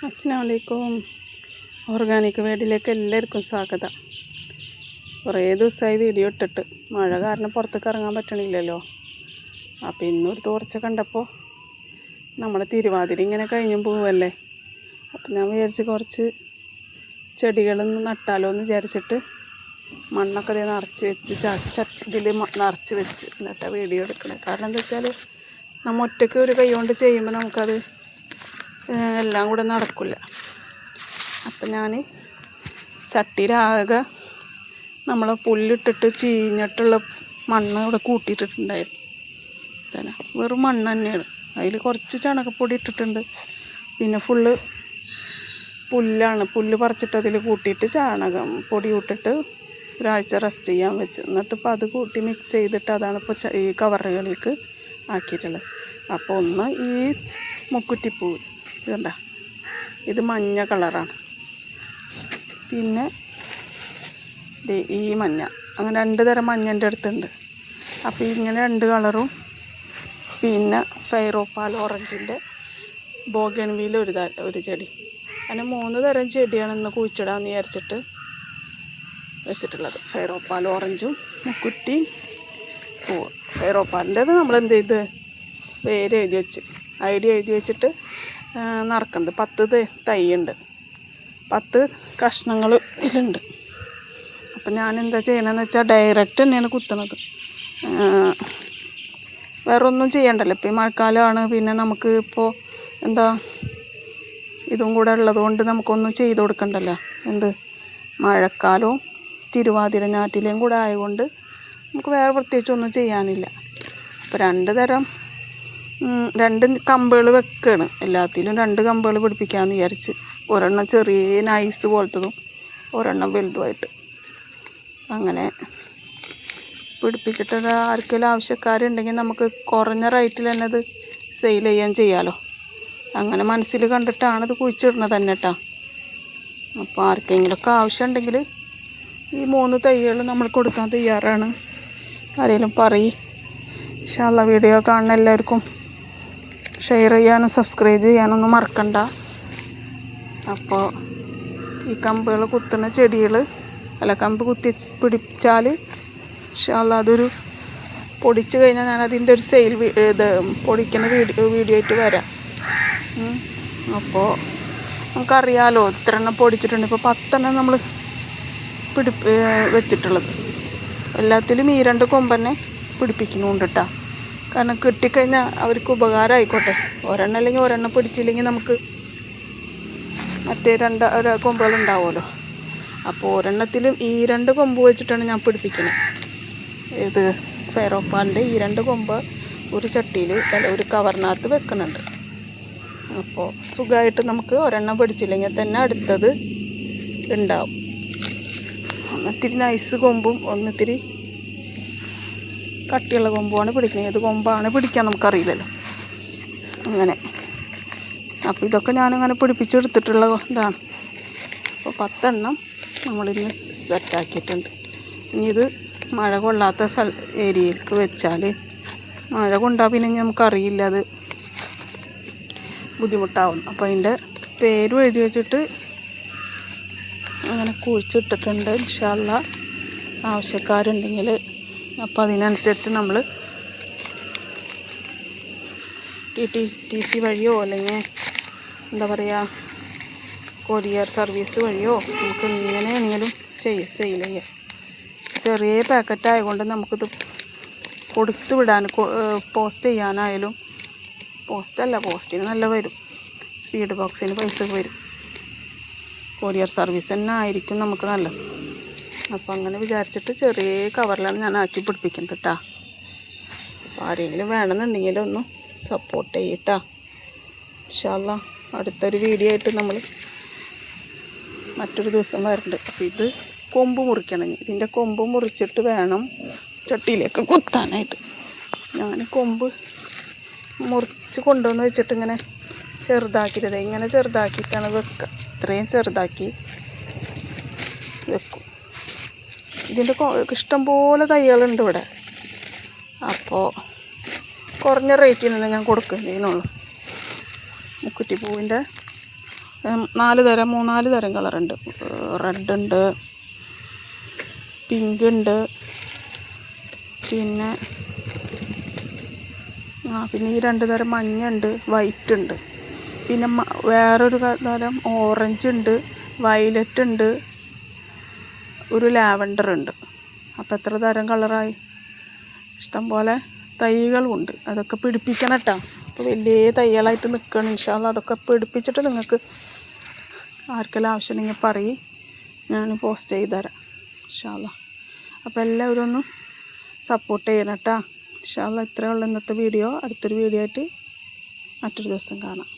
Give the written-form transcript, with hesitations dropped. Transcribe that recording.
അസ്സലാമു അലൈക്കും. ഓർഗാനിക് വേഡിലേക്ക് എല്ലാവർക്കും സ്വാഗതം. കുറേ ദിവസമായി വീഡിയോ ഇട്ടിട്ട് മഴ കാരണം പുറത്തേക്ക് ഇറങ്ങാൻ പറ്റണില്ലല്ലോ. അപ്പോൾ ഇന്നൊരു തോർച്ച കണ്ടപ്പോൾ നമ്മൾ തിരുവാതിര ഇങ്ങനെ കഴിഞ്ഞും പോവല്ലേ, അപ്പം ഞാൻ വിചാരിച്ച് കുറച്ച് ചെടികളൊന്ന് നട്ടാലോ എന്ന് വിചാരിച്ചിട്ട് മണ്ണൊക്കെ അതേ നിറച്ച് വെച്ച് ഇതിൽ നിറച്ച് വെച്ച് എന്നിട്ടാണ് വീഡിയോ എടുക്കണേ. കാരണം എന്താ വെച്ചാൽ നമ്മൾ ഒറ്റയ്ക്ക് ഒരു കൈ കൊണ്ട് ചെയ്യുമ്പോൾ നമുക്കത് എല്ലാം കൂടെ നടക്കില്ല. അപ്പം ഞാൻ ചട്ടിയിലാകെ നമ്മൾ പുല്ലിട്ടിട്ട് ചീഞ്ഞിട്ടുള്ള മണ്ണ് ഇവിടെ കൂട്ടിയിട്ടിട്ടുണ്ടായിരുന്നു. തന്നെ വെറും മണ്ണ് തന്നെയാണ്. അതിൽ കുറച്ച് ചണകപ്പൊടി ഇട്ടിട്ടുണ്ട്. പിന്നെ ഫുള്ള് പുല്ലാണ്. പുല്ല് പറിച്ചിട്ട് അതിൽ കൂട്ടിയിട്ട് ചാണകം പൊടി ഇട്ടിട്ട് ഒരാഴ്ച റെസ്റ്റ് ചെയ്യാൻ വെച്ച്, എന്നിട്ട് ഇപ്പോൾ അത് കൂട്ടി മിക്സ് ചെയ്തിട്ട് അതാണ് ഇപ്പോൾ ഈ കവറുകളിലേക്ക് ആക്കിയിട്ടുള്ളത്. അപ്പോൾ ഒന്ന് ഈ മുക്കുറ്റിപ്പൂ ഇതുണ്ട, ഇത് മഞ്ഞ കളറാണ്. പിന്നെ ഈ മഞ്ഞ, അങ്ങനെ 2 തരം മഞ്ഞൻ്റെ അടുത്തുണ്ട്. അപ്പോൾ ഇങ്ങനെ 2 കളറും, പിന്നെ ഫൈറോപ്പാൽ ഓറഞ്ചിൻ്റെ ബോഗൺവില്ല ഒരു ചെടി, അങ്ങനെ 3 തരം ചെടിയാണ് ഇന്ന് കുഴിച്ചിടാമെന്ന് വിചാരിച്ചിട്ട് വെച്ചിട്ടുള്ളത്. ഫൈറോപ്പാൽ ഓറഞ്ചും മുക്കുറ്റിയും പൂവ്. ഫൈറോപ്പാലിൻ്റെത് നമ്മളെന്ത് ചെയ്ത് പേര് എഴുതി വെച്ച് ഐഡിയ എഴുതി വെച്ചിട്ട് നറുക്കുന്നുണ്ട്. 10 തൈയുണ്ട്, 10 കഷ്ണങ്ങൾ ഇതിലുണ്ട്. അപ്പം ഞാനെന്താ ചെയ്യണമെന്ന് വെച്ചാൽ ഡയറക്റ്റ് തന്നെയാണ് കുത്തുന്നത്. വേറെ ഒന്നും ചെയ്യണ്ടല്ലോ. ഇപ്പോൾ ഈ മഴക്കാലമാണ്. പിന്നെ നമുക്ക് ഇപ്പോൾ എന്താ ഇതും കൂടെ ഉള്ളത് കൊണ്ട് നമുക്കൊന്നും ചെയ്ത് കൊടുക്കണ്ടല്ലോ. എന്ത് മഴക്കാലവും തിരുവാതിര ഞാറ്റിലേയും കൂടെ ആയതുകൊണ്ട് നമുക്ക് വേറെ പ്രത്യേകിച്ചൊന്നും ചെയ്യാനില്ല. അപ്പോൾ 2 തരം 2 കമ്പുകൾ വെക്കുകയാണ്. എല്ലാത്തിലും 2 കമ്പുകൾ പിടിപ്പിക്കാമെന്ന് വിചാരിച്ച്. ഒരെണ്ണം ചെറിയ നൈസ് പോലത്തതും ഒരെണ്ണം വലുതുമായിട്ട് അങ്ങനെ പിടിപ്പിച്ചിട്ട് ആർക്കെങ്കിലും ആവശ്യക്കാരുണ്ടെങ്കിൽ നമുക്ക് കുറഞ്ഞ റേറ്റിൽ തന്നെ അത് സെയിൽ ചെയ്യാമല്ലോ. അങ്ങനെ മനസ്സിൽ കണ്ടിട്ടാണ് ഇത് കുഴിച്ചിടുന്നത് തന്നെ കേട്ടോ. അപ്പോൾ ആർക്കെങ്കിലുമൊക്കെ ആവശ്യമുണ്ടെങ്കിൽ ഈ 3 തൈകൾ നമ്മൾ കൊടുക്കാൻ തയ്യാറാണ്. ആരെങ്കിലും പറയും. ഇൻഷാ അല്ലാ വീഡിയോ കാണുന്ന എല്ലാവർക്കും ഷെയർ ചെയ്യാനും സബ്സ്ക്രൈബ് ചെയ്യാനൊന്നും മറക്കണ്ട. അപ്പോൾ ഈ കമ്പുകൾ കുത്തുന്ന ചെടികൾ കമ്പ് കുത്തി പിടിച്ചാൽ ഇൻഷാ അല്ലാ അതൊരു പൊടിച്ച് കഴിഞ്ഞാൽ ഞാൻ അതിൻ്റെ ഒരു സെയിൽ ഇത് പൊടിക്കുന്ന വീഡിയോ ആയിട്ട് വരാം. അപ്പോൾ നമുക്കറിയാമല്ലോ ഇത്ര എണ്ണം പൊടിച്ചിട്ടുണ്ട്. ഇപ്പോൾ 10 എണ്ണം നമ്മൾ വെച്ചിട്ടുള്ളത്. എല്ലാത്തിലും ഈ 2 കൊമ്പന്നെ പിടിപ്പിക്കുന്നുണ്ട് കേട്ടോ. കാരണം കിട്ടിക്കഴിഞ്ഞാൽ അവർക്ക് ഉപകാരമായിക്കോട്ടെ. ഒരെണ്ണം അല്ലെങ്കിൽ ഒരെണ്ണം പിടിച്ചില്ലെങ്കിൽ നമുക്ക് മറ്റേ 2 കൊമ്പുകളുണ്ടാവുമല്ലോ. അപ്പോൾ ഒരെണ്ണത്തിലും ഈ 2 കൊമ്പ് വെച്ചിട്ടാണ് ഞാൻ പിടിപ്പിക്കുന്നത്. ഇത് ഫൈറോപ്പാലിൻ്റെ ഈ 2 കൊമ്പ് ഒരു ചട്ടിയിൽ ഒരു കവറിനകത്ത് വെക്കുന്നുണ്ട്. അപ്പോൾ സുഖമായിട്ട് നമുക്ക് ഒരെണ്ണം പിടിച്ചില്ലെങ്കിൽ തന്നെ അടുത്തത് ഉണ്ടാവും. ഒന്നിത്തിരി നൈസ് കൊമ്പും ഒന്നിത്തിരി കട്ടിയുള്ള കൊമ്പുമാണ് പിടിക്കുന്നത്. ഏത് കൊമ്പാണ് പിടിക്കാൻ നമുക്കറിയില്ലല്ലോ. അങ്ങനെ അപ്പോൾ ഇതൊക്കെ ഞാനങ്ങനെ പിടിപ്പിച്ചെടുത്തിട്ടുള്ള ഇതാണ്. അപ്പോൾ 10 എണ്ണം നമ്മളിന്ന് സെറ്റാക്കിയിട്ടുണ്ട്. ഇനി ഇത് മഴ കൊള്ളാത്ത ഏരിയയിലേക്ക് വെച്ചാൽ മഴ കൊണ്ടാൽ പിന്നെ നമുക്കറിയില്ല, അത് ബുദ്ധിമുട്ടാവും. അപ്പോൾ അതിൻ്റെ പേരും എഴുതി വെച്ചിട്ട് അങ്ങനെ കുഴിച്ചിട്ടിട്ടുണ്ട്. ഇൻഷാ അല്ലാ ആവശ്യക്കാരുണ്ടെങ്കിൽ അപ്പോൾ അതിനനുസരിച്ച് നമ്മൾ ടി.സി വഴിയോ അല്ലെങ്കിൽ എന്താ പറയുക കൊറിയർ സർവീസ് വഴിയോ നമുക്ക് എങ്ങനെയാണെങ്കിലും സെയിൽ ചെയ്യാം. ചെറിയ പാക്കറ്റ് ആയതുകൊണ്ട് നമുക്കിത് കൊടുത്തു വിടാൻ പോസ്റ്റ് ചെയ്യാനായാലും പോസ്റ്റിന് നല്ല വരും. സ്പീഡ് ബോക്സിന് പൈസ വരും. കൊറിയർ സർവീസ് തന്നെ ആയിരിക്കും നമുക്ക് നല്ലത്. അപ്പോൾ അങ്ങനെ വിചാരിച്ചിട്ട് ചെറിയ കവറിലാണ് ഞാൻ ആക്കി പിടിപ്പിക്കുന്നത് കേട്ടോ. അപ്പോൾ ആരെങ്കിലും വേണമെന്നുണ്ടെങ്കിൽ ഒന്ന് സപ്പോർട്ട് ചെയ്യട്ടാ. ഇൻഷാ അല്ലാ അടുത്തൊരു വീഡിയോ ആയിട്ട് നമ്മൾ മറ്റൊരു ദിവസം വരുന്നുണ്ട്. അപ്പോൾ ഇത് കൊമ്പ് മുറിക്കണം. ഇതിൻ്റെ കൊമ്പ് മുറിച്ചിട്ട് വേണം ചട്ടിയിലേക്ക് കുത്താനായിട്ട്. ഞാൻ കൊമ്പ് മുറിച്ച് കൊണ്ടുവന്ന് വെച്ചിട്ട് ഇങ്ങനെ ചെറുതാക്കിയത് ഇങ്ങനെ ചെറുതാക്കിയിട്ടാണ് വെക്കുക. ഇത്രയും ചെറുതാക്കി വെക്കും. ഇതിൻ്റെ ഇഷ്ടംപോലെ തൈകളുണ്ട് ഇവിടെ. അപ്പോൾ കുറഞ്ഞ റേറ്റിന് തന്നെ ഞാൻ കൊടുക്കുന്നതിനുള്ളൂ. മുക്കുറ്റിപ്പൂവിൻ്റെ മൂന്നാല് തരം കളറുണ്ട്. റെഡ് ഉണ്ട്, പിങ്ക് ഉണ്ട്, പിന്നെ ഈ 2 തരം മഞ്ഞുണ്ട്, വൈറ്റ് ഉണ്ട്. പിന്നെ വേറൊരു തരം ഓറഞ്ച് ഉണ്ട്, വയലറ്റ് ഉണ്ട്, ഒരു ലാവൻഡർ ഉണ്ട്. അപ്പോൾ എത്ര തരം കളറായി? ഇഷ്ടംപോലെ തൈകളുമുണ്ട്. അതൊക്കെ പിടിപ്പിക്കണം കേട്ടോ. അപ്പോൾ വലിയ തൈകളായിട്ട് നിൽക്കണം. ഇൻഷാ അല്ലാഹ് അതൊക്കെ പിടിപ്പിച്ചിട്ട് നിങ്ങൾക്ക് ആർക്കെല്ലാം ആവശ്യമുണ്ടെങ്കിൽ പറയും, ഞാൻ പോസ്റ്റ് ചെയ്ത് തരാം ഇൻഷാ അല്ലാഹ്. അപ്പോൾ എല്ലാവരും ഒന്ന് സപ്പോർട്ട് ചെയ്യണം കേട്ടോ. ഇൻഷാ അല്ലാഹ് ഇത്രയേ ഉള്ളൂ ഇന്നത്തെ വീഡിയോ. അടുത്തൊരു വീഡിയോ ആയിട്ട് മറ്റൊരു ദിവസം കാണാം.